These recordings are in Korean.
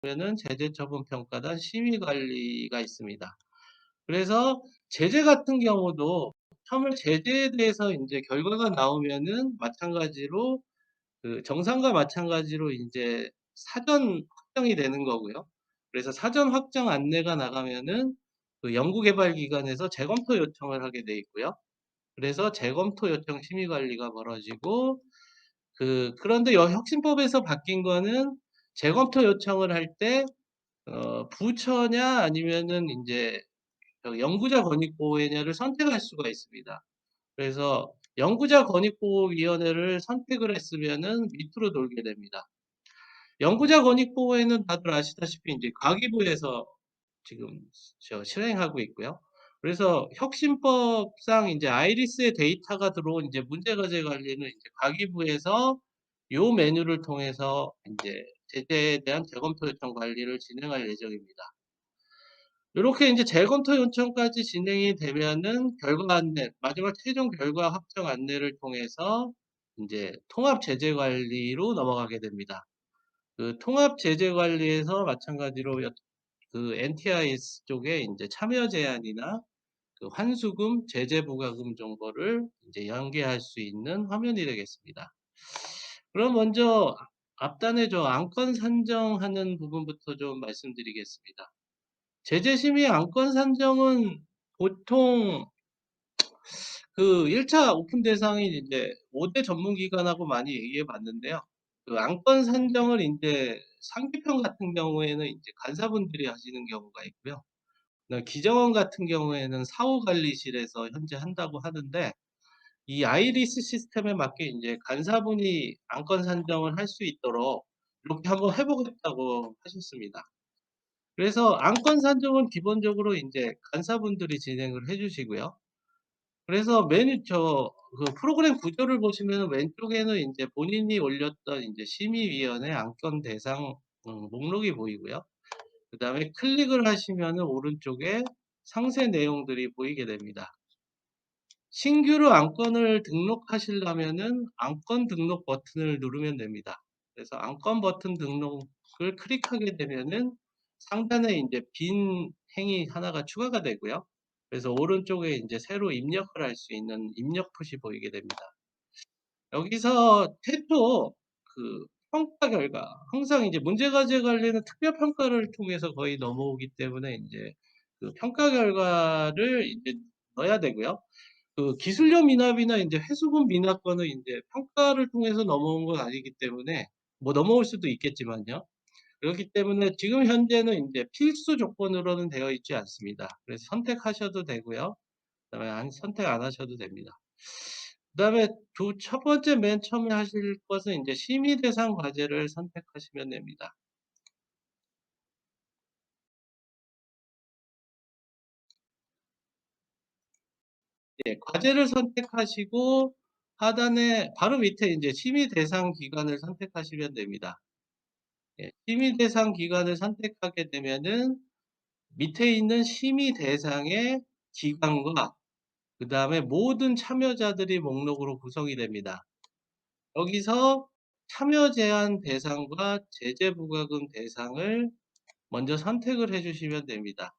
보면은 제재처분평가단 심의관리가 있습니다. 그래서 제재 같은 경우도 처음에 제재에 대해서 이제 결과가 나오면은 마찬가지로 그 정상과 마찬가지로 이제 사전 확정이 되는 거고요. 그래서 사전 확정 안내가 나가면은 그 연구개발기관에서 재검토 요청을 하게 돼 있고요. 그래서 재검토 요청 심의관리가 벌어지고 그런데 혁신법에서 바뀐 거는 재검토 요청을 할 때 부처냐 아니면은 이제 연구자 권익보호회냐를 선택할 수가 있습니다. 그래서 연구자 권익보호위원회를 선택을 했으면은 밑으로 돌게 됩니다. 연구자 권익보호회는 다들 아시다시피 이제 과기부에서 지금 실행하고 있고요. 그래서 혁신법상 이제 아이리스의 데이터가 들어온 이제 문제과제 관리는 이제 과기부에서 요 메뉴를 통해서 이제 제재에 대한 재검토 요청 관리를 진행할 예정입니다. 이렇게 이제 재검토 요청까지 진행이 되면은 결과 안내, 마지막 최종 결과 확정 안내를 통해서 이제 통합 제재 관리로 넘어가게 됩니다. 그 통합 제재 관리에서 마찬가지로 그 NTIS 쪽에 이제 참여 제한이나 그 환수금, 제재 부과금 정보를 이제 연계할 수 있는 화면이 되겠습니다. 그럼 먼저 앞단에 안건 산정하는 부분부터 좀 말씀드리겠습니다. 제재심의 안건 산정은 보통 그 1차 오픈 대상이 이제 5대 전문기관하고 많이 얘기해 봤는데요. 그 안건 산정을 이제 상비평 같은 경우에는 이제 간사분들이 하시는 경우가 있고요. 기정원 같은 경우에는 사후관리실에서 현재 한다고 하는데, 이 아이리스 시스템에 맞게 이제 간사분이 안건 산정을 할 수 있도록 이렇게 한번 해보겠다고 하셨습니다. 그래서 안건 산정은 기본적으로 이제 간사분들이 진행을 해주시고요. 그래서 그 프로그램 구조를 보시면 왼쪽에는 이제 본인이 올렸던 이제 심의위원회 안건 대상 목록이 보이고요. 그 다음에 클릭을 하시면은 오른쪽에 상세 내용들이 보이게 됩니다. 신규로 안건을 등록하시려면은 안건 등록 버튼을 누르면 됩니다. 그래서 안건 버튼 등록을 클릭하게 되면은 상단에 이제 빈 행이 하나가 추가가 되고요. 그래서 오른쪽에 이제 새로 입력을 할 수 있는 입력 푸시 보이게 됩니다. 여기서 최초 그 평가 결과, 항상 이제 문제과제 관리는 특별 평가를 통해서 거의 넘어오기 때문에 이제 그 평가 결과를 이제 넣어야 되고요. 그 기술력 미납이나 이제 회수분 미납권은 이제 평가를 통해서 넘어온 건 아니기 때문에 뭐 넘어올 수도 있겠지만요. 그렇기 때문에 지금 현재는 이제 필수 조건으로는 되어 있지 않습니다. 그래서 선택하셔도 되고요. 그다음에 선택 안 하셔도 됩니다. 그다음에 첫 번째 맨 처음에 하실 것은 이제 심의 대상 과제를 선택하시면 됩니다. 예, 과제를 선택하시고 하단에 바로 밑에 이제 심의 대상 기관을 선택하시면 됩니다. 예, 심의 대상 기관을 선택하게 되면은 밑에 있는 심의 대상의 기관과 그 다음에 모든 참여자들이 목록으로 구성이 됩니다. 여기서 참여 제한 대상과 제재 부과금 대상을 먼저 선택을 해주시면 됩니다.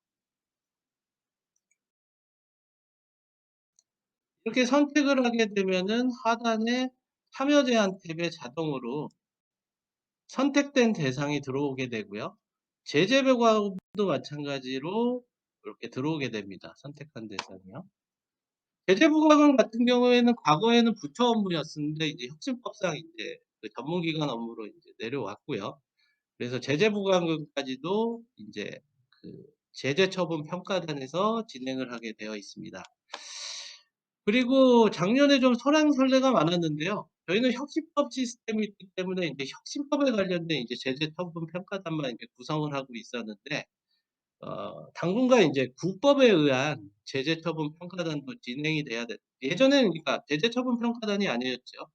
이렇게 선택을 하게 되면은 하단에 참여 제한 탭에 자동으로 선택된 대상이 들어오게 되고요. 제재 부과금도 마찬가지로 이렇게 들어오게 됩니다. 선택한 대상이요. 제재 부과금 같은 경우에는 과거에는 부처 업무였었는데 이제 혁신법상 이제 그 전문기관 업무로 이제 내려왔고요. 그래서 제재 부과금까지도 이제 그 제재처분 평가단에서 진행을 하게 되어 있습니다. 그리고 작년에 좀 설왕설래가 많았는데요. 저희는 혁신법 시스템이 있기 때문에 이제 혁신법에 관련된 이제 제재처분 평가단만 이제 구성을 하고 있었는데, 당분간 이제 국법에 의한 제재처분 평가단도 진행이 돼야 돼. 예전에는 그러니까 제재처분 평가단이 아니었죠.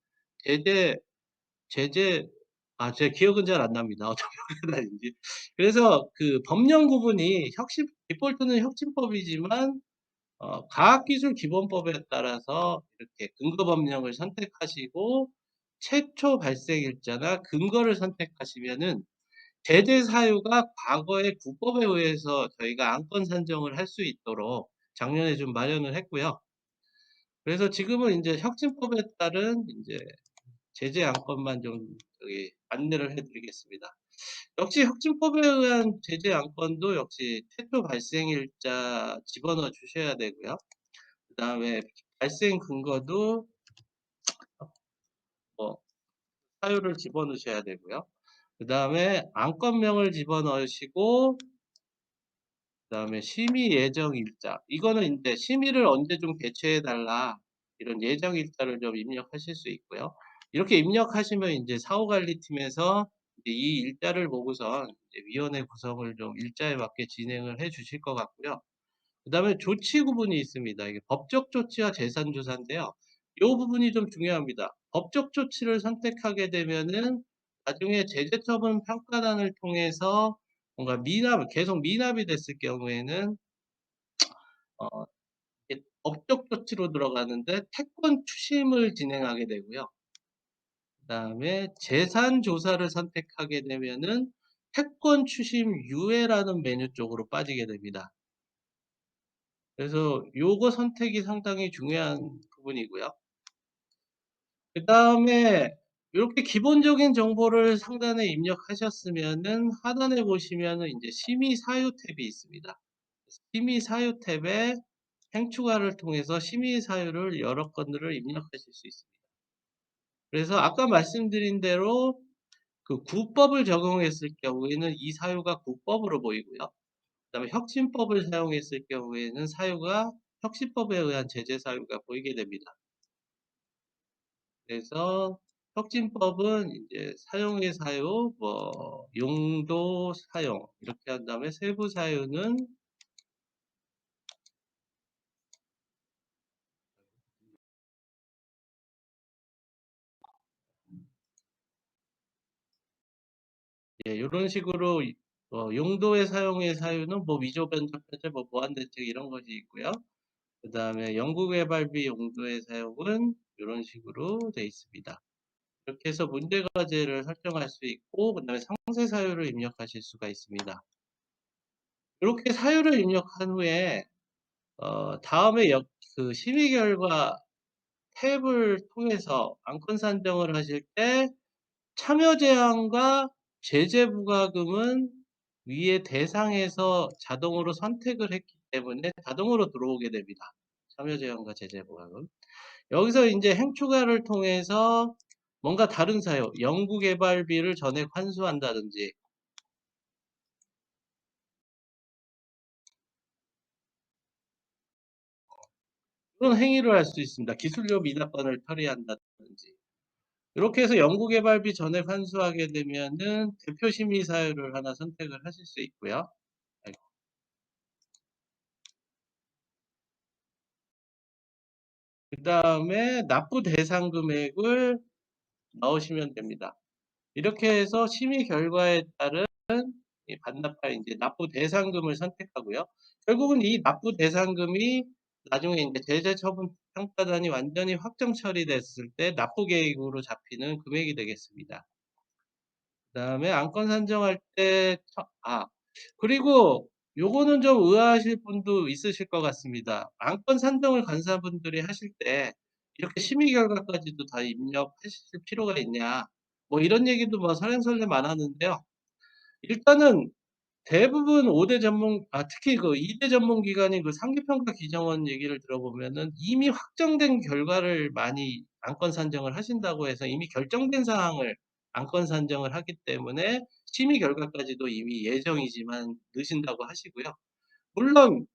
제재 제재 제 기억은 잘 안 납니다. 어떤 평가단인지. 그래서 그 법령 구분이 디폴트는 혁신법이지만 과학기술기본법에 따라서 이렇게 근거법령을 선택하시고 최초 발생일자나 근거를 선택하시면은 제재 사유가 과거의 국법에 의해서 저희가 안건 산정을 할 수 있도록 작년에 좀 마련을 했고요. 그래서 지금은 인제 혁신법에 따른 인제 제재 안건만 좀 저기 안내를 해 드리겠습니다. 역시 혁신법에 의한 제재 안건도 역시 최초 발생일자 집어넣어 주셔야 되고요. 그다음에 발생 근거도 뭐 사유를 집어넣으셔야 되고요. 그다음에 안건명을 집어넣으시고 그다음에 심의 예정 일자. 이거는 인제 심의를 언제 좀 개최해 달라 이런 예정 일자를 좀 입력하실 수 있고요. 이렇게 입력하시면 인제 사후관리팀에서 이제 이 일자를 보고선 이제 위원회 구성을 좀 일자에 맞게 진행을 해 주실 것 같고요. 그다음에 조치 구분이 있습니다. 이게 법적 조치와 재산 조사인데요. 요 부분이 좀 중요합니다. 법적 조치를 선택하게 되면은 나중에 제재 처분 평가단을 통해서 뭔가 계속 미납이 됐을 경우에는 이게 법적 조치로 들어가는데 채권 추심을 진행하게 되고요. 그다음에 재산 조사를 선택하게 되면은 채권 추심 유예라는 메뉴 쪽으로 빠지게 됩니다. 그래서 요거 선택이 상당히 중요한 부분이고요. 그다음에 요렇게 기본적인 정보를 상단에 입력하셨으면은 하단에 보시면은 인제 심의 사유 탭이 있습니다. 심의 사유 탭에 행추가를 통해서 심의 사유를 여러 건들을 입력하실 수 있습니다. 그래서 아까 말씀드린 대로 그 구법을 적용했을 경우에는 이 사유가 구법으로 보이고요. 그다음에 혁신법을 사용했을 경우에는 사유가 혁신법에 의한 제재 사유가 보이게 됩니다. 그래서 혁신법은 이제 사용의 사유, 뭐 용도 사용 이렇게 한 다음에 세부 사유는 예 요런 식으로 용도의 사용의 사유는 뭐 위조 변조 표제 뭐 보안 대책 이런 것이 있고요. 그다음에 연구 개발비 용도의 사용은 요런 식으로 돼 있습니다. 이렇게 해서 문제 과제를 설정할 수 있고 그다음에 상세 사유를 입력하실 수가 있습니다. 이렇게 사유를 입력한 후에 다음에 그 심의 결과 탭을 통해서 안건 산정을 하실 때 참여 제한과 제재 부과금은 위에 대상에서 자동으로 선택을 했기 때문에 자동으로 들어오게 됩니다. 참여 제한과 제재 부과금. 여기서 인제 행추가를 통해서 뭔가 다른 사유, 연구 개발비를 전액 환수한다든지 그런 행위를 할 수 있습니다. 기술료 미납관을 처리한다든지. 이렇게 해서 연구 개발비 전액 환수하게 되면은 대표 심의 사유를 하나 선택을 하실 수 있고요. 아이고. 그다음에 납부 대상 금액을 넣으시면 됩니다. 이렇게 해서 심의 결과에 따른 이 반납할 인제 납부 대상금을 선택하고요. 결국은 이 납부 대상금이 나중에 인제 제재 처분 평가단이 완전히 확정 처리됐을 때 납부 계획으로 잡히는 금액이 되겠습니다. 그다음에 안건 산정할 때 그리고 요거는 좀 의아하실 분도 있으실 것 같습니다. 안건 산정을 간사분들이 하실 때 이렇게 심의 결과까지도 다 입력하실 필요가 있냐 뭐 이런 얘기도 뭐 설렘설렘 안 하는데요. 일단은 대부분 5대 전문 특히 그 2대 전문 기관인 그 상계평가 기정원 얘기를 들어보면은 이미 확정된 결과를 많이 안건 산정을 하신다고 해서 이미 결정된 사항을 안건 산정을 하기 때문에 심의 결과까지도 이미 예정이지만 넣으신다고 하시고요. 물론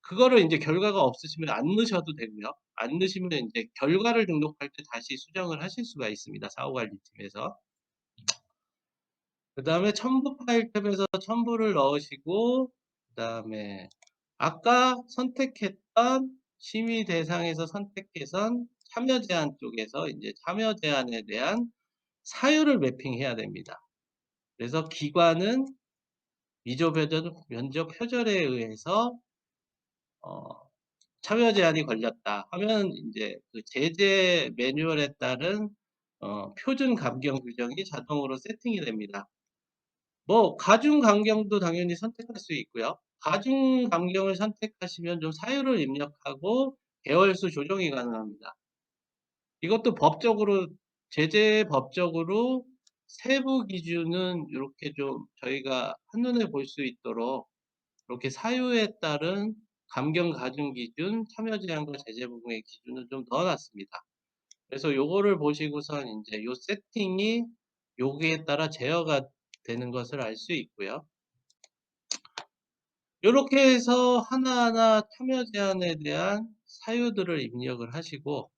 그거를 인제 결과가 없으시면 안 넣으셔도 되고요. 안 넣으시면 인제 결과를 등록할 때 다시 수정을 하실 수가 있습니다, 사후관리팀에서. 그다음에 첨부 파일 탭에서 첨부를 넣으시고 그다음에 아까 선택했던 심의 대상에서 선택해선 참여 제한 쪽에서 인제 참여 제한에 대한 사유를 매핑해야 됩니다. 그래서 기관은 위조 면적 표절에 의해서 어 참여 제한이 걸렸다 하면 인제 그 제재 매뉴얼에 따른 표준 감경 규정이 자동으로 세팅이 됩니다. 뭐 가중 강경도 당연히 선택할 수 있고요. 가중 강경을 선택하시면 좀 사유를 입력하고 개월수 조정이 가능합니다. 이것도 법적으로 제재 법적으로 세부 기준은 이렇게 좀 저희가 한눈에 볼 수 있도록 이렇게 사유에 따른 감경 가중 기준, 참여 제한과 제재 부분의 기준을 좀 넣어 놨습니다. 그래서 요거를 보시고선 인제 요 세팅이 여기에 따라 제어가 되는 것을 알 수 있고요. 요렇게 해서 하나하나 참여 제한에 대한 사유들을 입력을 하시고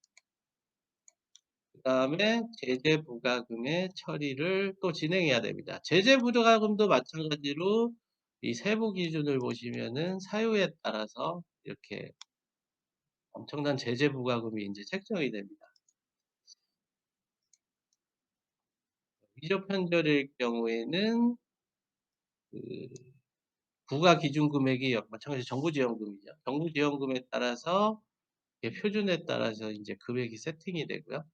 그다음에 제재 부과금의 처리를 또 진행해야 됩니다. 제재 부과금도 마찬가지로 이 세부 기준을 보시면은 사유에 따라서 이렇게 엄청난 제재 부과금이 인제 책정이 됩니다. 위조 편결일 경우에는 그 부과 기준 금액이 마찬가지 정부지원금이죠. 정부지원금에 따라서 표준에 따라서 인제 금액이 세팅이 되고요.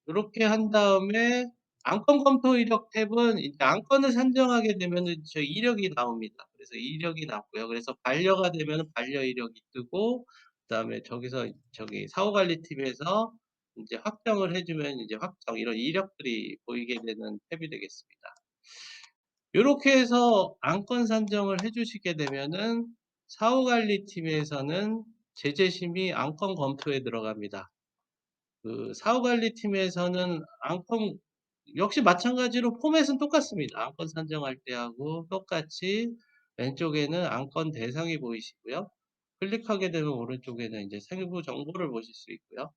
요렇게 한 다음에 안건 검토 이력 탭은 이제 안건을 산정하게 되면은 저 이력이 나옵니다. 그래서 이력이 나고요. 그래서 반려가 되면은 반려 이력이 뜨고 그다음에 저기서 저기 사후관리팀에서 인제 확정을 해 주면 이제 확정 이런 이력들이 보이게 되는 탭이 되겠습니다. 요렇게 해서 안건 산정을 해 주시게 되면은 사후관리팀에서는 제재심의 안건 검토에 들어갑니다. 그 사후관리팀에서는 안건 역시 마찬가지로 포맷은 똑같습니다. 안건 산정할 때하고 똑같이 왼쪽에는 안건 대상이 보이시고요. 클릭하게 되면 오른쪽에는 인제 세부 정보를 보실 수 있고요.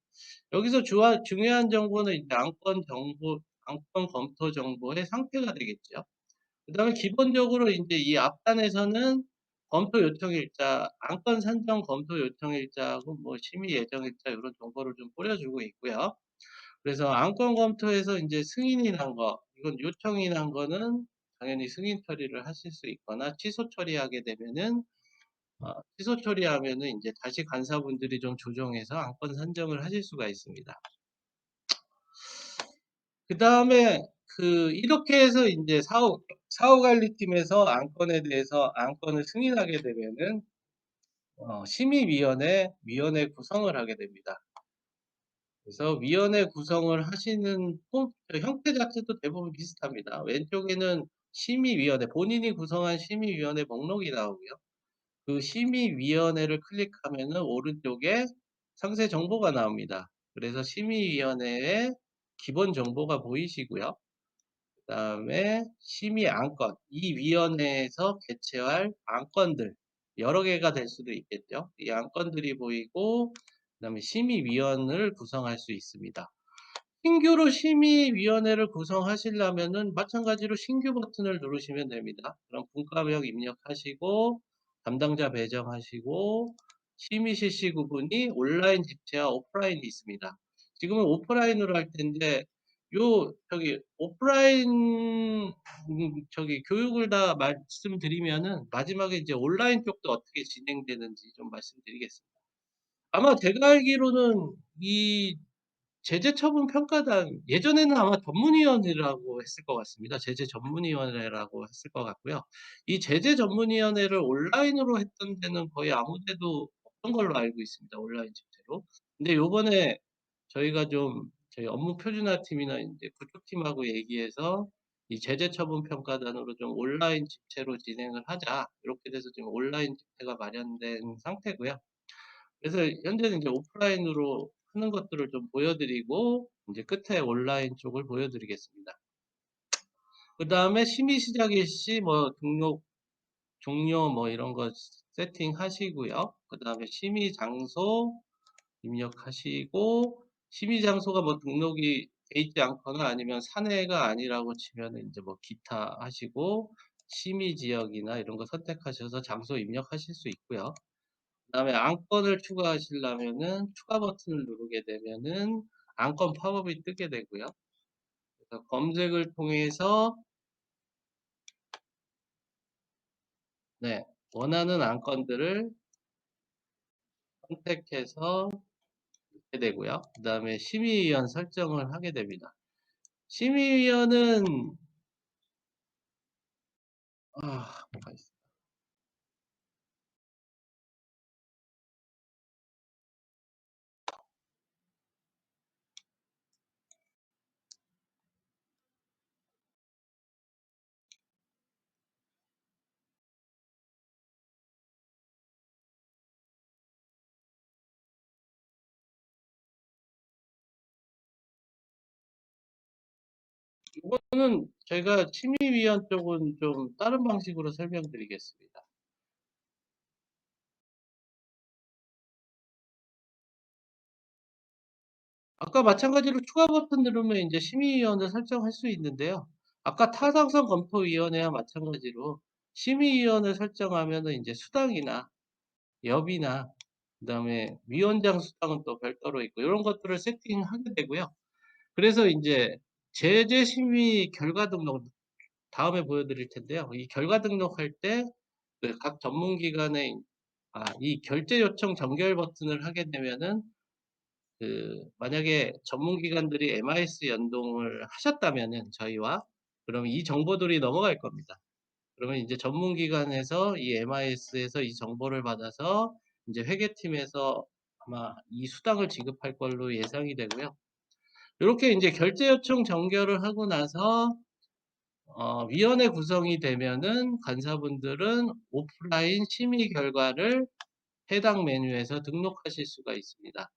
여기서 중요한 정보는 이제 안건 정보 안건 검토 정보의 상태가 되겠죠. 그다음에 기본적으로 인제 이 앞단에서는 검토 요청일자, 안건 산정 검토 요청일자하고 뭐 심의 예정일자 요런 정보를 좀 뿌려주고 있고요. 그래서 안건 검토에서 인제 승인이 난 거, 이건 요청이 난 거는 당연히 승인 처리를 하실 수 있거나 취소 처리하게 되면은 취소 처리하면은 인제 다시 간사분들이 좀 조정해서 안건 산정을 하실 수가 있습니다. 그다음에 이렇게 해서 인제 사후관리팀에서 안건에 대해서 안건을 승인하게 되면은 위원회 구성을 하게 됩니다. 그래서 위원회 구성을 하시는 형태 자체도 대부분 비슷합니다. 왼쪽에는 심의위원회, 본인이 구성한 심의위원회 목록이 나오고요. 그 심의위원회를 클릭하면은 오른쪽에 상세 정보가 나옵니다. 그래서 심의위원회의 기본 정보가 보이시고요. 그다음에 심의 안건, 이 위원회에서 개최할 안건들 여러 개가 될 수도 있겠죠. 이 안건들이 보이고 그다음에 심의위원을 구성할 수 있습니다. 신규로 심의위원회를 구성하시려면은 마찬가지로 신규 버튼을 누르시면 됩니다. 그럼 분과명 입력하시고 담당자 배정하시고 심의 실시 구분이 온라인 집체와 오프라인이 있습니다. 지금은 오프라인으로 할 텐데 저기 오프라인 저기 교육을 다 말씀드리면은 마지막에 이제 온라인 쪽도 어떻게 진행되는지 좀 말씀드리겠습니다. 아마 제가 알기로는 이 제재처분 평가단 예전에는 아마 전문위원회라고 했을 것 같습니다. 제재 전문위원회라고 했을 것 같고요. 이 제재 전문위원회를 온라인으로 했던 데는 거의 아무 데도 없던 걸로 알고 있습니다. 온라인 집체로. 근데 요번에 저희가 좀 저희 업무 표준화팀이나 인제 그쪽 팀하고 얘기해서 이 제재 처분 평가단으로 좀 온라인 집체로 진행을 하자. 이렇게 돼서 지금 온라인 집체가 마련된 상태고요. 그래서 현재는 이제 오프라인으로 하는 것들을 좀 보여드리고 인제 끝에 온라인 쪽을 보여드리겠습니다. 그다음에 심의 시작 일시 뭐 등록 종료 뭐 이런 거 세팅하시고요. 그다음에 심의 장소 입력하시고 심의 장소가 뭐 등록이 돼 있지 않거나 아니면 사내가 아니라고 치면은 인제 뭐 기타 하시고 심의 지역이나 이런 거 선택하셔서 장소 입력하실 수 있고요. 그다음에 안건을 추가하시려면은 추가 버튼을 누르게 되면은 안건 팝업이 뜨게 되고요. 그래서 검색을 통해서 네, 원하는 안건들을 선택해서 되고요. 그다음에 심의위원 설정을 하게 됩니다. 심의위원은 뭐가 있어. 이거는 제가 심의위원 쪽은 좀 다른 방식으로 설명드리겠습니다. 아까 마찬가지로 추가 버튼 누르면 이제 심의위원을 설정할 수 있는데요. 아까 타당성 검토위원회와 마찬가지로 심의위원을 설정하면은 이제 수당이나 여비나 그다음에 위원장 수당은 또 별도로 있고 이런 것들을 세팅하게 되고요. 그래서 이제 제재 심의 결과 등록 다음에 보여드릴 텐데요. 이 결과 등록할 때 그 각 전문기관의 이 결제 요청 정결 버튼을 하게 되면은 만약에 전문기관들이 MIS 연동을 하셨다면은 저희와 그러면 이 정보들이 넘어갈 겁니다. 그러면 이제 전문기관에서 이 MIS에서 이 정보를 받아서 이제 회계팀에서 아마 이 수당을 지급할 걸로 예상이 되고요. 이렇게 이제 결제 요청 정결을 하고 나서 위원회 구성이 되면은 간사분들은 오프라인 심의 결과를 해당 메뉴에서 등록하실 수가 있습니다.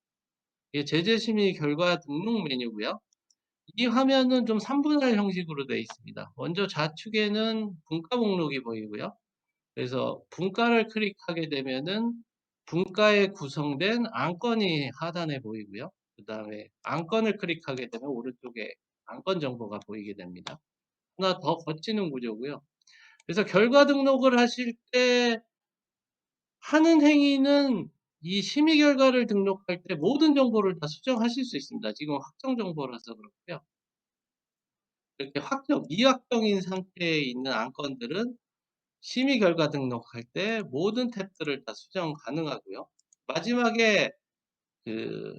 이게 제재 심의 결과 등록 메뉴고요. 이 화면은 좀 3분할 형식으로 되어 있습니다. 먼저 좌측에는 분과 목록이 보이고요. 그래서 분과를 클릭하게 되면은 분과에 구성된 안건이 하단에 보이고요. 그 다음에 안건을 클릭하게 되면 오른쪽에 안건 정보가 보이게 됩니다. 하나 더 거치는 구조고요. 그래서 결과 등록을 하실 때 하는 행위는 이 심의 결과를 등록할 때 모든 정보를 다 수정하실 수 있습니다. 지금 확정 정보라서 그렇고요. 이렇게 미확정인 상태에 있는 안건들은 심의 결과 등록할 때 모든 탭들을 다 수정 가능하고요. 마지막에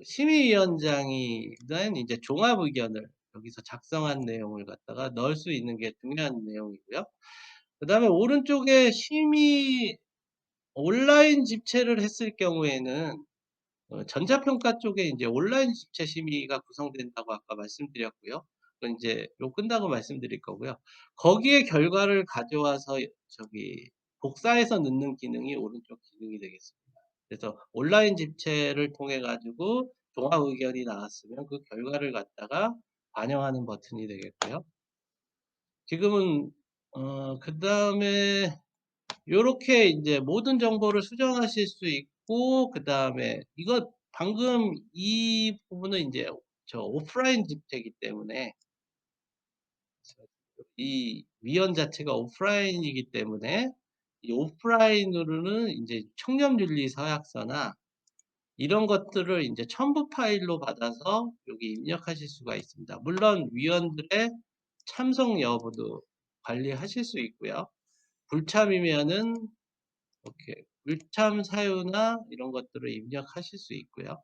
심의위원장이 낸 이제 종합 의견을 여기서 작성한 내용을 갖다가 넣을 수 있는 게 중요한 내용이고요. 그 다음에 오른쪽에 온라인 집체를 했을 경우에는 전자평가 쪽에 이제 온라인 집체 심의가 구성된다고 아까 말씀드렸고요. 그건 이제 요 끝나고 말씀드릴 거고요. 거기에 결과를 가져와서 저기 복사해서 넣는 기능이 오른쪽 기능이 되겠습니다. 그래서 온라인 집체를 통해 가지고 종합 의견이 나왔으면 그 결과를 갖다가 반영하는 버튼이 되겠고요. 지금은 그다음에 요렇게 이제 모든 정보를 수정하실 수 있고 그다음에 이거 방금 이 부분은 이제 저 오프라인 집체이기 때문에 이 위원 자체가 오프라인이기 때문에 이 오프라인으로는 이제 청렴윤리 서약서나 이런 것들을 이제 첨부 파일로 받아서 여기 입력하실 수가 있습니다. 물론 위원들의 참석 여부도 관리하실 수 있고요. 불참이면은 이렇게 불참 사유나 이런 것들을 입력하실 수 있고요.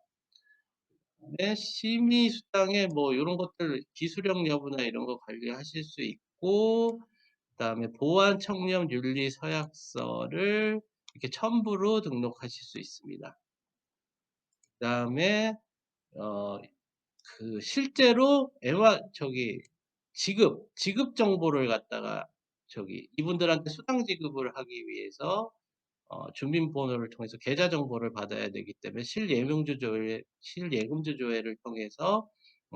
네, 심의 수당에 뭐 이런 것들 기술력 여부나 이런 거 관리하실 수 있고 그다음에 보안 청렴 윤리 서약서를 이렇게 첨부로 등록하실 수 있습니다. 그다음에 어, 실제로 지급 정보를 갖다가 이분들한테 수당 지급을 하기 위해서 주민번호를 통해서 계좌 정보를 받아야 되기 때문에 실예금주 조회를 통해서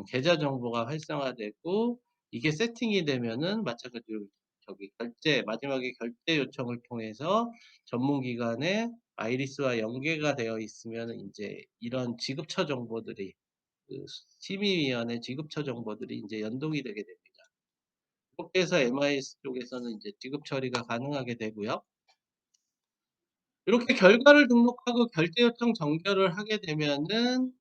계좌 정보가 활성화되고 이게 세팅이 되면은 마찬가지로 마지막에 결제 요청을 통해서 전문기관의 아이리스와 연계가 되어 있으면 이제 이런 지급처 정보들이 심의위원회 지급처 정보들이 이제 연동이 되게 됩니다. 그렇게 해서 MIS 쪽에서는 이제 지급 처리가 가능하게 되고요. 이렇게 결과를 등록하고 결제 요청 정결을 하게 되면은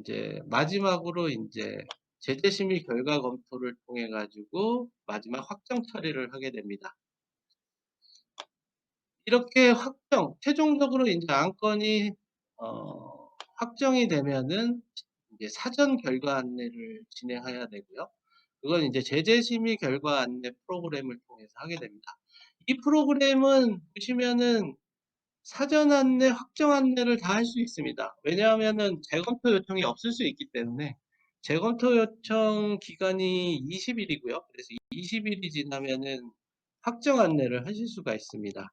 이제 마지막으로 이제 제재 심의 결과 검토를 통해 가지고 마지막 확정 처리를 하게 됩니다. 이렇게 최종적으로 이제 안건이 확정이 되면은 이제 사전 결과 안내를 진행해야 되고요. 그건 이제 제재 심의 결과 안내 프로그램을 통해서 하게 됩니다. 이 프로그램은 보시면은 사전 안내, 확정 안내를 다 할 수 있습니다. 왜냐하면은 재검토 요청이 없을 수 있기 때문에 재검토 요청 기간이 20일이고요. 그래서 20일이 지나면은 확정 안내를 하실 수가 있습니다.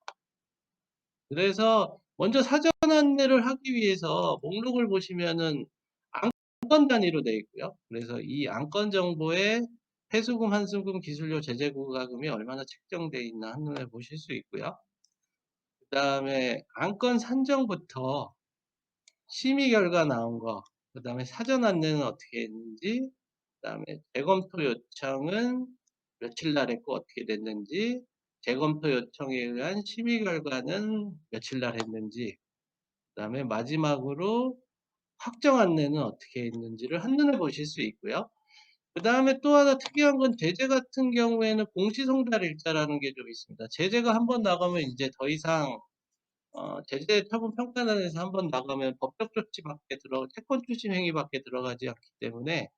그래서 먼저 사전 안내를 하기 위해서 목록을 보시면은 안건 단위로 되어 있고요. 그래서 이 안건 정보에 회수금, 환수금, 기술료, 제재부과금이 얼마나 책정되어 있나 한눈에 보실 수 있고요. 그 다음에 안건 산정부터 심의 결과 나온 거, 그 다음에 사전 안내는 어떻게 했는지, 그 다음에 재검토 요청은 며칠 날 했고 어떻게 됐는지, 재검토 요청에 의한 심의 결과는 며칠 날 했는지, 그 다음에 마지막으로 확정 안내는 어떻게 했는지를 한눈에 보실 수 있고요. 그 다음에 또 하나 특이한 건 제재 같은 경우에는 공시송달 일자라는 게 좀 있습니다. 제재가 한번 나가면 이제 더 이상 제재 처분 평가단에서 한번 나가면 법적 조치밖에 채권 추심 행위밖에 들어가지 않기 때문에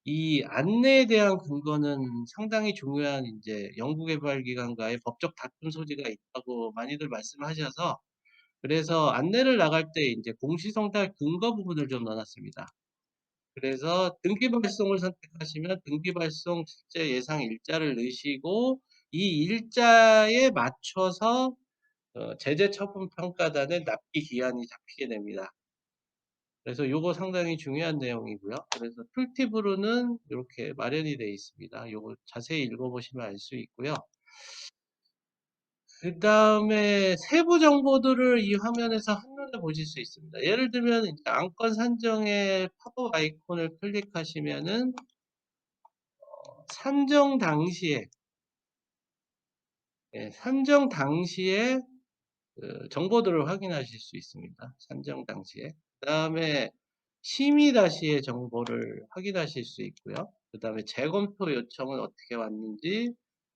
이 안내에 대한 근거는 상당히 중요한 이제 연구개발기관과의 법적 다툼 소지가 있다고 많이들 말씀하셔서 그래서 안내를 나갈 때 이제 공시송달 근거 부분을 좀 넣어놨습니다. 그래서 등기 발송을 선택하시면 등기 발송 실제 예상 일자를 넣으시고 이 일자에 맞춰서 제재 처분 평가단의 납기 기한이 잡히게 됩니다. 그래서 요거 상당히 중요한 내용이고요. 그래서 툴팁으로는 이렇게 마련이 되어 있습니다. 요거 자세히 읽어보시면 알 수 있고요. 그 다음에 세부 정보들을 이 화면에서 한눈에 보실 수 있습니다. 예를 들면 이제 안건 산정의 팝업 아이콘을 클릭하시면은 산정 당시에 산정 당시에 그 정보들을 확인하실 수 있습니다. 산정 당시에. 그 다음에 심의 다시의 정보를 확인하실 수 있고요. 그 다음에 재검토 요청은 어떻게 왔는지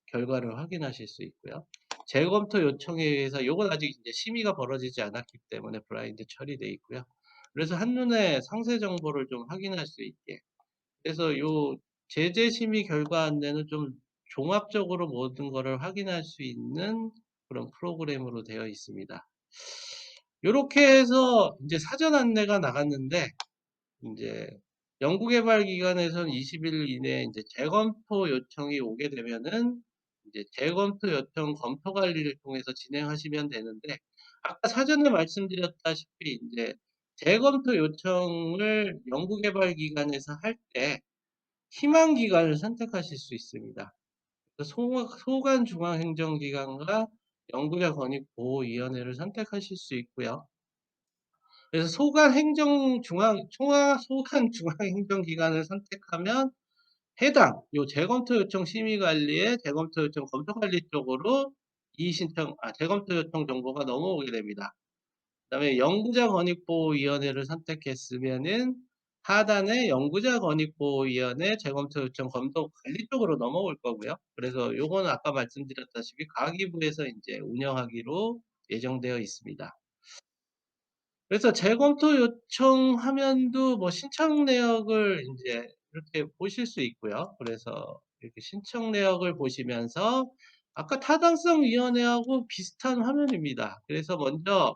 결과를 확인하실 수 있고요. 재검토 요청에 의해서 요건 아직 이제 심의가 벌어지지 않았기 때문에 블라인드 처리되어 있고요. 그래서 한눈에 상세 정보를 좀 확인할 수 있게. 그래서 요 제재 심의 결과 안내는 좀 종합적으로 모든 것을 확인할 수 있는 그런 프로그램으로 되어 있습니다. 요렇게 해서 이제 사전 안내가 나갔는데 이제 연구개발기관에서는 20일 이내에 이제 재검토 요청이 오게 되면은 이제 재검토 요청 검토 관리를 통해서 진행하시면 되는데 아까 사전에 말씀드렸다시피 이제 재검토 요청을 연구개발기관에서 할 때 희망 기관을 선택하실 수 있습니다. 소관중앙행정기관과 연구자 권익보호위원회를 선택하실 수 있고요. 그래서 소관중앙행정기관을 선택하면 해당 요 재검토 요청 심의관리에 재검토 요청 검토관리 쪽으로 재검토 요청 정보가 넘어오게 됩니다. 그 다음에 연구자 권익보호위원회를 선택했으면은 하단에 연구자 권익보호위원회 재검토 요청 검토 관리 쪽으로 넘어올 거고요. 그래서 요거는 아까 말씀드렸다시피 과기부에서 이제 운영하기로 예정되어 있습니다. 그래서 재검토 요청 화면도 뭐 신청 내역을 이제 이렇게 보실 수 있고요. 그래서 이렇게 신청 내역을 보시면서 아까 타당성위원회하고 비슷한 화면입니다. 그래서 먼저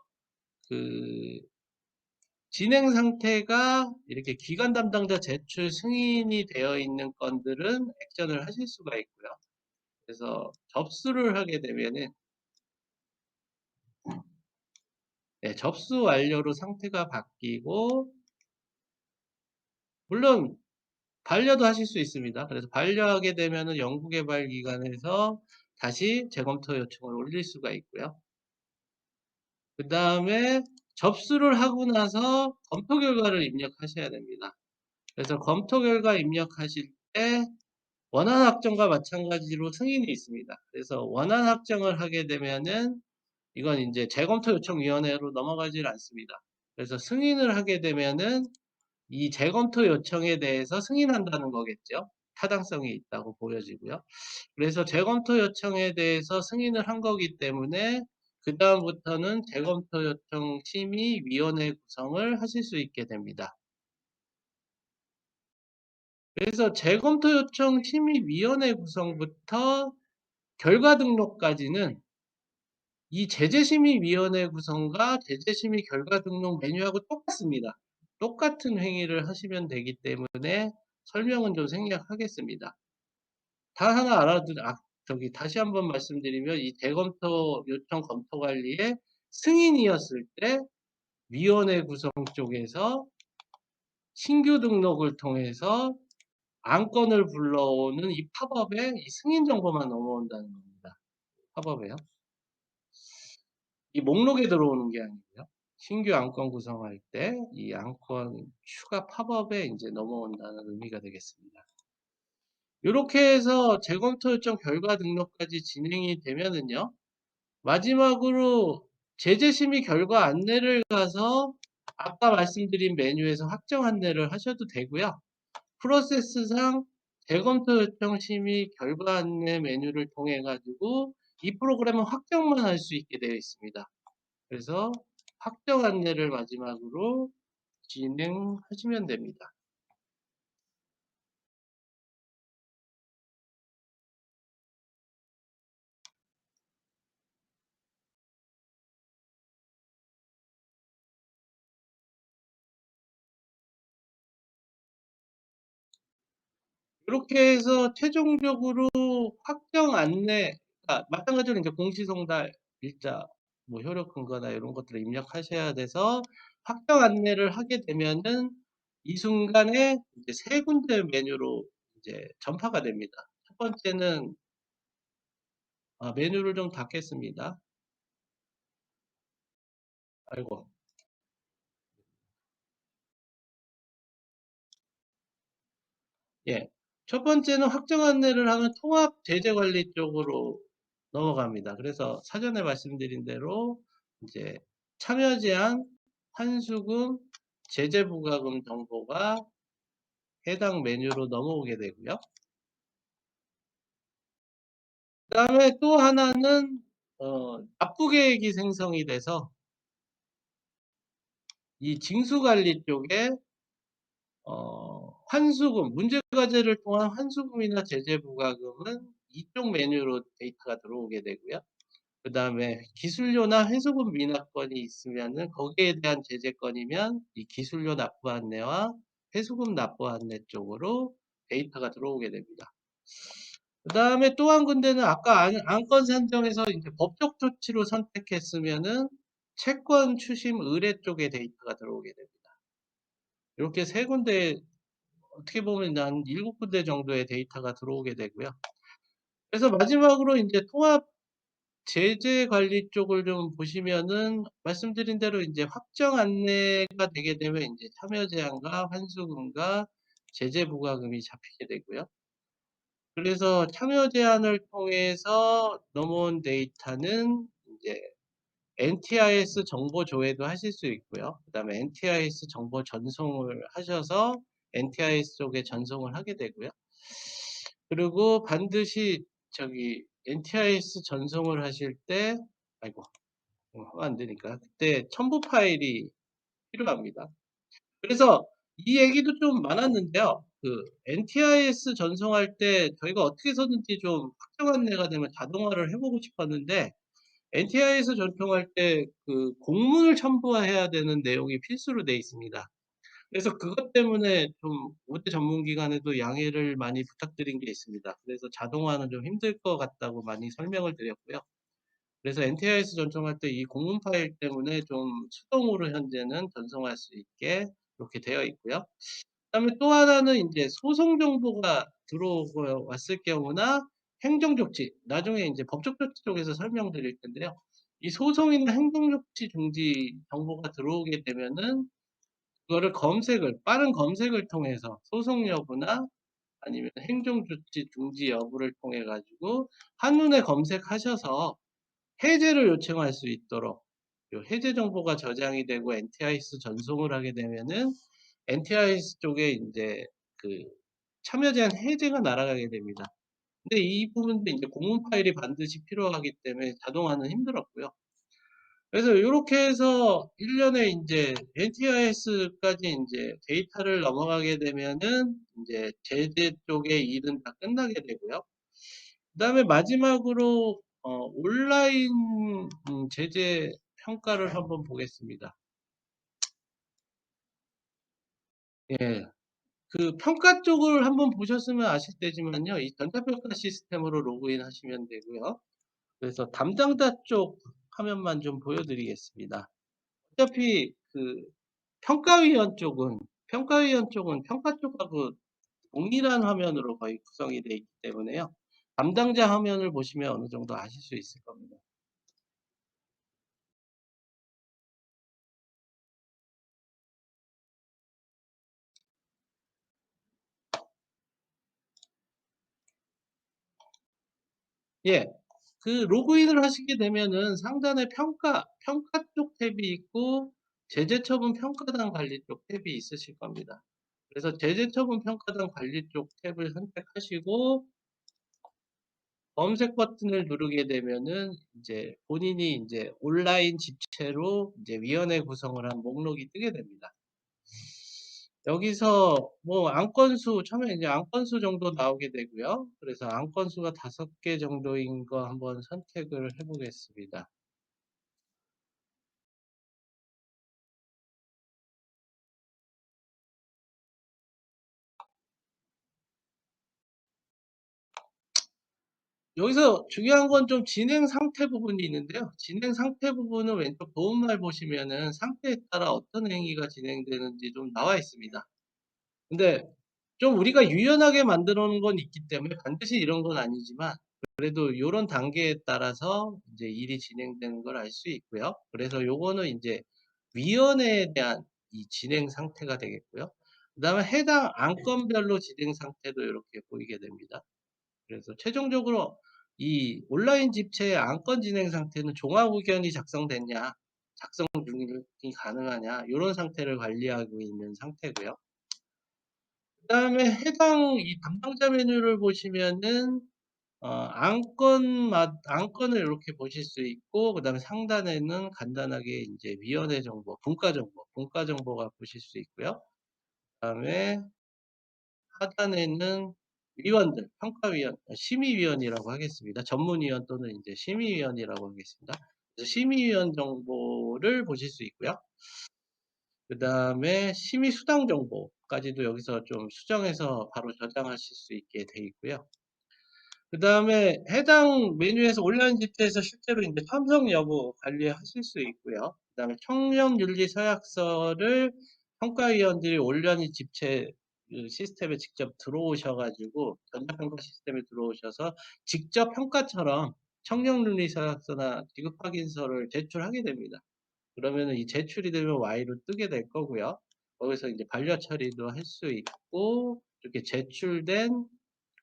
그 진행 상태가 이렇게 기관 담당자 제출 승인이 되어 있는 건들은 액션을 하실 수가 있고요. 그래서 접수를 하게 되면은 접수 완료로 상태가 바뀌고 물론 반려도 하실 수 있습니다. 그래서 반려하게 되면은 연구개발기관에서 다시 재검토 요청을 올릴 수가 있고요. 그 다음에 접수를 하고 나서 검토 결과를 입력하셔야 됩니다. 그래서 검토 결과 입력하실 때 원안 확정과 마찬가지로 승인이 있습니다. 그래서 원안 확정을 하게 되면은 이건 이제 재검토 요청위원회로 넘어가질 않습니다. 그래서 승인을 하게 되면은 이 재검토 요청에 대해서 승인한다는 거겠죠. 타당성이 있다고 보여지고요. 그래서 재검토 요청에 대해서 승인을 한 거기 때문에 그 다음부터는 재검토 요청 심의위원회 구성을 하실 수 있게 됩니다. 그래서 재검토 요청 심의위원회 구성부터 결과 등록까지는 이 제재심의위원회 구성과 제재심의 결과 등록 메뉴하고 똑같습니다. 똑같은 행위를 하시면 되기 때문에 설명은 좀 생략하겠습니다. 다 하나 다시 한번 말씀드리면 이 재검토 요청 검토 관리의 승인이었을 때 위원회 구성 쪽에서 신규 등록을 통해서 안건을 불러오는 이 팝업에 이 승인 정보만 넘어온다는 겁니다. 팝업에요. 이 목록에 들어오는 게 아니고요. 신규 안건 구성할 때 이 안건 추가 팝업에 이제 넘어온다는 의미가 되겠습니다. 이렇게 해서 재검토 요청 결과 등록까지 진행이 되면은요. 마지막으로 제재심의 결과 안내를 가서 아까 말씀드린 메뉴에서 확정 안내를 하셔도 되고요. 프로세스상 재검토 요청 심의 결과 안내 메뉴를 통해 가지고 이 프로그램은 확정만 할 수 있게 되어 있습니다. 그래서 확정 안내를 마지막으로 진행하시면 됩니다. 이렇게 해서 최종적으로 확정 안내, 마찬가지로 이제 공시송달, 일자, 뭐 효력 근거나 이런 것들을 입력하셔야 돼서 확정 안내를 하게 되면은 이 순간에 이제 세 군데 메뉴로 이제 전파가 됩니다. 첫 번째는 메뉴를 좀 닫겠습니다. 아이고. 예. 첫 번째는 확정 안내를 하면 통합 제재 관리 쪽으로 넘어갑니다. 그래서 사전에 말씀드린 대로 이제 참여 제한, 환수금, 제재 부과금 정보가 해당 메뉴로 넘어오게 되고요. 그다음에 또 하나는 납부 계획이 생성이 돼서 이 징수 관리 쪽에 환수금, 문제과제를 통한 환수금이나 제재 부과금은 이쪽 메뉴로 데이터가 들어오게 되고요. 그 다음에 기술료나 회수금 미납건이 있으면은 거기에 대한 제재건이면 이 기술료 납부 안내와 회수금 납부 안내 쪽으로 데이터가 들어오게 됩니다. 그 다음에 또 한 군데는 아까 안건 산정에서 이제 법적 조치로 선택했으면은 채권 추심 의뢰 쪽에 데이터가 들어오게 됩니다. 이렇게 세 군데, 어떻게 보면 한 7군데 정도의 데이터가 들어오게 되고요. 그래서 마지막으로 이제 통합 제재 관리 쪽을 좀 보시면은 말씀드린 대로 이제 확정 안내가 되게 되면 이제 참여 제한과 환수금과 제재 부과금이 잡히게 되고요. 그래서 참여 제한을 통해서 넘어온 데이터는 이제 NTIS 정보 조회도 하실 수 있고요. 그다음에 NTIS 정보 전송을 하셔서 NTIS 쪽에 전송을 하게 되고요. 그리고 반드시 저기 NTIS 전송을 하실 때, 아이고, 하면 안 되니까. 그때 첨부 파일이 필요합니다. 그래서 이 얘기도 좀 많았는데요. 그 NTIS 전송할 때 저희가 어떻게 해서든지 좀 확정 안내가 되면 자동화를 해보고 싶었는데 NTIS 전송할 때 그 공문을 첨부해야 되는 내용이 필수로 되어 있습니다. 그래서 그것 때문에 좀 5대 전문기관에도 양해를 많이 부탁드린 게 있습니다. 그래서 자동화는 좀 힘들 것 같다고 많이 설명을 드렸고요. 그래서 NTIS 전송할 때 이 공문 파일 때문에 좀 수동으로 현재는 전송할 수 있게 이렇게 되어 있고요. 그다음에 또 하나는 이제 소송 정보가 들어왔을 경우나 행정조치, 나중에 이제 법적조치 쪽에서 설명드릴 텐데요. 이 소송이나 행정조치 중지 정보가 들어오게 되면은 그거를 빠른 검색을 통해서 소송 여부나 아니면 행정조치 중지 여부를 통해 가지고 한눈에 검색하셔서 해제를 요청할 수 있도록 요 해제 정보가 저장이 되고 NTIS 전송을 하게 되면은 NTIS 쪽에 이제 그 참여 제한 해제가 날아가게 됩니다. 근데 이 부분도 이제 공문 파일이 반드시 필요하기 때문에 자동화는 힘들었고요. 그래서 요렇게 해서 1년에 인제 NTIS까지 인제 데이터를 넘어가게 되면은 인제 제재 쪽의 일은 다 끝나게 되고요. 그다음에 마지막으로 온라인 제재 평가를 한번 보겠습니다. 예. 그 평가 쪽을 한번 보셨으면 아실 테지만요. 이 전자평가 시스템으로 로그인 하시면 되고요. 그래서 담당자 쪽 화면만 좀 보여 드리겠습니다. 어차피 그 평가위원 쪽은 평가 쪽하고 동일한 화면으로 거의 구성이 되어 있기 때문에요. 담당자 화면을 보시면 어느 정도 아실 수 있을 겁니다. 예. 그 로그인을 하시게 되면은 상단에 평가 쪽 탭이 있고 제재처분 평가단 관리 쪽 탭이 있으실 겁니다. 그래서 제재처분 평가단 관리 쪽 탭을 선택하시고 검색 버튼을 누르게 되면은 인제 본인이 인제 온라인 집체로 인제 위원회 구성을 한 목록이 뜨게 됩니다. 여기서 뭐 안건수 처음에 이제 안건수 정도 나오게 되고요. 그래서 안건수가 5개 정도인 거 한번 선택을 해 보겠습니다. 여기서 중요한 건 좀 진행 상태 부분이 있는데요. 진행 상태 부분은 왼쪽 도움말 보시면은 상태에 따라 어떤 행위가 진행되는지 좀 나와 있습니다. 근데 좀 우리가 유연하게 만들어 놓은 건 있기 때문에 반드시 이런 건 아니지만 그래도 요런 단계에 따라서 인제 일이 진행되는 걸 알 수 있고요. 그래서 요거는 인제 위원회에 대한 이 진행 상태가 되겠고요. 그다음에 해당 안건별로 진행 상태도 요렇게 보이게 됩니다. 그래서 최종적으로 이 온라인 집체의 안건 진행 상태는 종합 의견이 작성됐냐, 작성 중이 가능하냐 요런 상태를 관리하고 있는 상태고요. 그다음에 해당 이 담당자 메뉴를 보시면은 안건을 이렇게 보실 수 있고 그다음에 상단에는 간단하게 인제 위원회 정보, 분과 정보가 보실 수 있고요. 그다음에 하단에는 위원들, 평가위원, 심의위원이라고 하겠습니다. 전문위원 또는 인제 심의위원이라고 하겠습니다. 그래서 심의위원 정보를 보실 수 있고요. 그다음에 심의 수당 정보까지도 여기서 좀 수정해서 바로 저장하실 수 있게 돼 있고요. 그다음에 해당 메뉴에서 온라인 집회에서 실제로 인제 참석 여부 관리하실 수 있고요. 그다음에 청렴 윤리 서약서를 평가위원들이 온라인 집체 그 시스템에 직접 들어오셔 가지고 전자평가 시스템에 들어오셔서 직접 평가처럼 청렴 윤리 서약서나 지급 확인서를 제출하게 됩니다. 그러면은 이 제출이 되면 Y로 뜨게 될 거고요. 거기서 이제 반려 처리도 할 수 있고 이렇게 제출된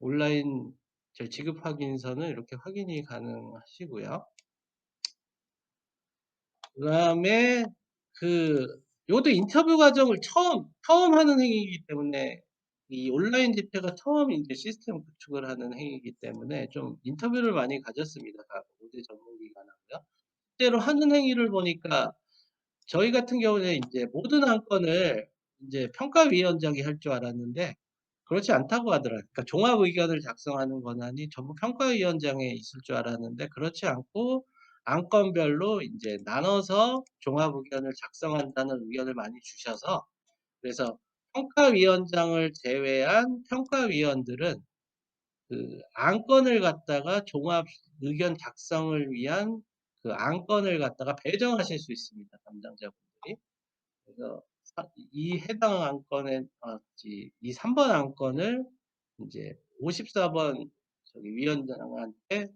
온라인 지급 확인서는 이렇게 확인이 가능하시고요. 그다음에 그 요것도 인터뷰 과정을 처음 하는 행위이기 때문에 이 온라인 집회가 처음 인제 시스템 구축을 하는 행위이기 때문에 좀 인터뷰를 많이 가졌습니다. 각 5대 전문기관하고요. 실제로 하는 행위를 보니까 저희 같은 경우는 인제 모든 안건을 인제 평가위원장이 할 줄 알았는데 그렇지 않다고 하더라고요. 그러니까 종합 의견을 작성하는 권한이 전부 평가위원장에 있을 줄 알았는데 그렇지 않고 안건별로 인제 나눠서 종합 의견을 작성한다는 의견을 많이 주셔서 그래서 평가위원장을 제외한 평가위원들은 그 안건을 갖다가 종합 의견 작성을 위한 그 안건을 갖다가 배정하실 수 있습니다, 담당자분들이. 그래서 이 해당 안건에 이 3번 안건을 인제 54번 저기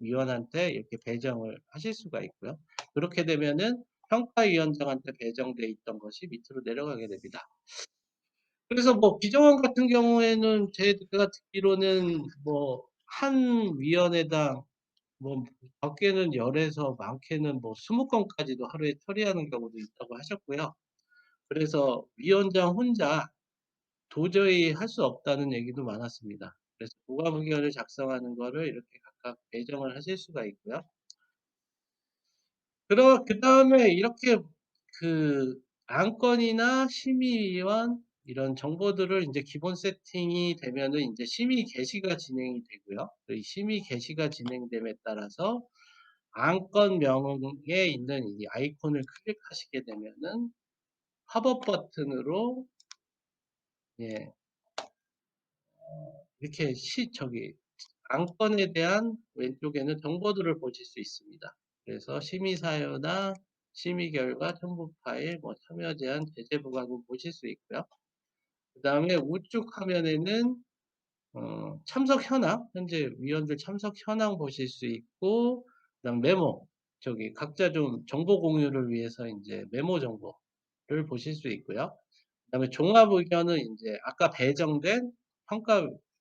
위원한테 이렇게 배정을 하실 수가 있고요. 그렇게 되면은 평가위원장한테 배정돼 있던 것이 밑으로 내려가게 됩니다. 그래서 뭐 비정원 같은 경우에는 제가 듣기로는 뭐 한 위원회당 뭐 적게는 10 에서 많게는 뭐 20 건까지도 하루에 처리하는 경우도 있다고 하셨고요. 그래서 위원장 혼자 도저히 할 수 없다는 얘기도 많았습니다. 그래서 보감 의견을 작성하는 거를 이렇게 각각 배정을 하실 수가 있고요. 그다음에 이렇게 그 안건이나 심의위원 이런 정보들을 인제 기본 세팅이 되면은 인제 심의 개시가 진행이 되고요. 이 심의 개시가 진행됨에 따라서 안건명에 있는 이 아이콘을 클릭하시게 되면은 팝업 버튼으로 예 이렇게 안건에 대한 왼쪽에는 정보들을 보실 수 있습니다. 그래서 심의 사유나 심의 결과, 첨부 파일, 뭐 참여 제한, 제재 부과도 보실 수 있고요. 그다음에 우측 화면에는 참석 현황, 현재 위원들 참석 현황 보실 수 있고, 그다음 메모, 각자 좀 정보 공유를 위해서 인제 메모 정보를 보실 수 있고요. 그다음에 종합 의견은 인제 아까 배정된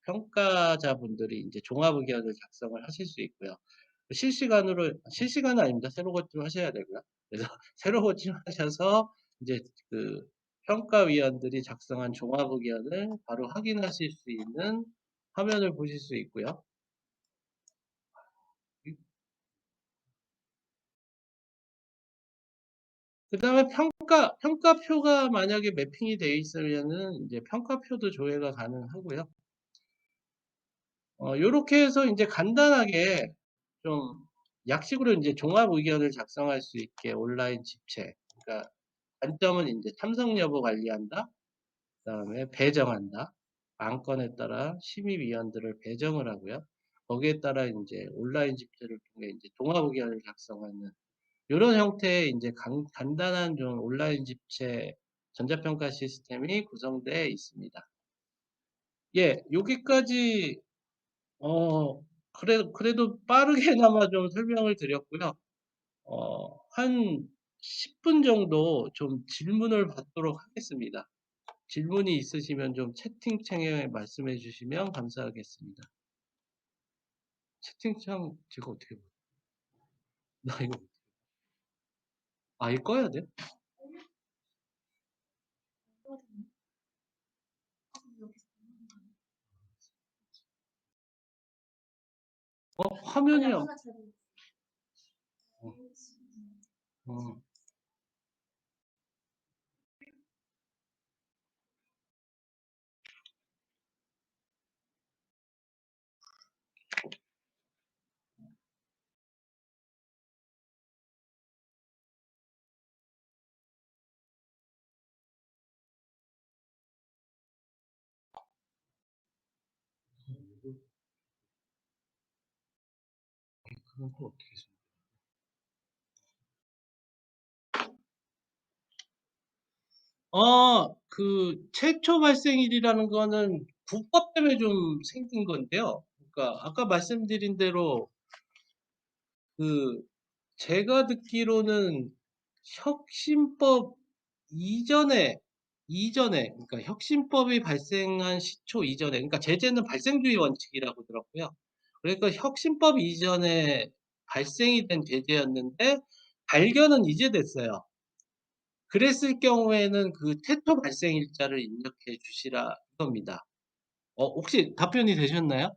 평가자분들이 인제 종합 의견을 작성을 하실 수 있고요. 실시간은 아닙니다. 새로 고침하셔야 되고요. 그래서 새로 고침하셔서 이제 그 평가위원들이 작성한 종합 의견을 바로 확인하실 수 있는 화면을 보실 수 있고요. 그다음에 평가표가 만약에 매핑이 되어 있으면은 인제 평가표도 조회가 가능하고요. 요렇게 해서 인제 간단하게 좀 약식으로 인제 종합 의견을 작성할 수 있게 온라인 집체, 그러니까 관점은 인제 참석 여부 관리한다. 그다음에 배정한다. 안건에 따라 심의위원들을 배정을 하고요. 거기에 따라 인제 온라인 집체를 통해 인제 종합 의견을 작성하는 요런 형태의 인제 간단한 좀 온라인 집체 전자평가 시스템이 구성되어 있습니다. 예. 여기까지 그래도 빠르게나마 좀 설명을 드렸고요. 한 10분 정도 좀 질문을 받도록 하겠습니다. 질문이 있으시면 좀 채팅창에 말씀해 주시면 감사하겠습니다. 채팅창 제가 어떻게 봐요? 나 이거 이거 꺼야 돼요? 화면이 안 어. 어. 그건 또 어떻게 해서 최초 발생일이라는 거는 국법 때문에 좀 생긴 건데요. 그러니까 아까 말씀드린 대로 그 제가 듣기로는 혁신법 이전에 그러니까 혁신법이 발생한 시초 이전에, 그러니까 제재는 발생주의 원칙이라고 들었고요. 그러니까 혁신법 이전에 발생이 된 제재였는데 발견은 이제 됐어요. 그랬을 경우에는 그 최초 발생 일자를 입력해 주시라 이겁니다. 혹시 답변이 되셨나요?